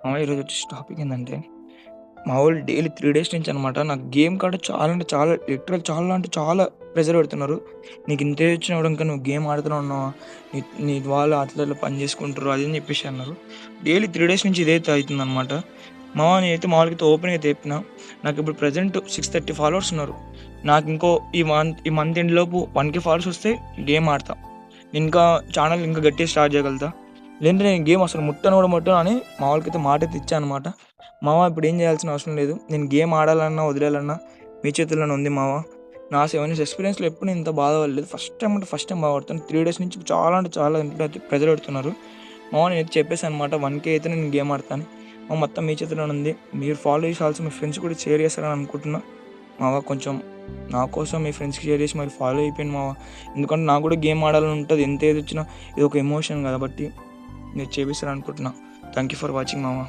ఈరోజు వచ్చేసి టాపిక్ ఏందంటే, మా వోళ్ళు డైలీ 3 డేస్ నుంచి అనమాట నాకు గేమ్ కాడ చాలా అంటే చాలా లిటరల్ చాలా అంటే చాలా ప్రెషర్ పెడుతున్నారు. "నీకు ఇంత ఏజ్ వచ్చినా కూడా ఇంకా నువ్వు గేమ్ ఆడుతూనే ఉన్నావా? నీ నీ వాళ్ళు అట్లా ఇట్లా పని చేసుకుంటారు" అది అని చెప్పేసి అన్నారు. డైలీ 3 డేస్ నుంచి ఇదైతే అయితుందనమాట. నేనైతే మామూలుగా ఓపెన్‌గా అయితే చెప్పిన. నాకిప్పుడు ప్రెజెంట్ 630 ఫాలోవర్స్ ఉన్నారు. నాకింకో ఈ మంత్ ఎండ్ లోపు 1,000 ఫాలోవర్స్ వస్తే గేమ్ ఆడతా. ఇంకా ఛానెల్ ఇంకా గట్టిగా స్టార్ట్ చేయగలుగుతా. లేదంటే నేను గేమ్ అసలు ముట్టను కూడా ముట్టను అని మా వాళ్ళకైతే మాటైతే ఇచ్చా అనమాట. ఇప్పుడు ఏం చేయాల్సిన అవసరం లేదు. నేను గేమ్ ఆడాలన్నా, వదిలేయాలన్నా మీ చేతుల్లోనే ఉంది మావ. నా 7 ఇయర్స్ ఎక్స్‌పీరియన్స్‌లో ఎప్పుడు నేను ఇంత బాధపడలేదు. ఫస్ట్ టైమ్ బాధపడుతున్నాను. 3 డేస్ నుంచి చాలా అంటే చాలా ఇంట్లో అయితే ప్రెషర్ పెడుతున్నారు. నేనైతే చెప్పేసాను అనమాట 1,000 అయితే నేను గేమ్ ఆడతా అని. మొత్తం మీ చేతుల్లోనే ఉంది. మీరు ఫాలో చేసి మీ ఫ్రెండ్స్ కూడా షేర్ చేస్తారని అనుకుంటున్నా. కొంచెం నా కోసం మీ ఫ్రెండ్స్‌కి షేర్ చేసి మరి ఫాలో అయిపోయింది మావ. ఎందుకంటే నాకు కూడా గేమ్ ఆడాలని ఉంటది. ఎంత ఏదొచ్చినా ఇది ఒక ఎమోషన్ కాబట్టి మీరు చేపిస్తారనుకుంటున్నా. థాంక్ యూ ఫర్ వాచింగ్ మామ.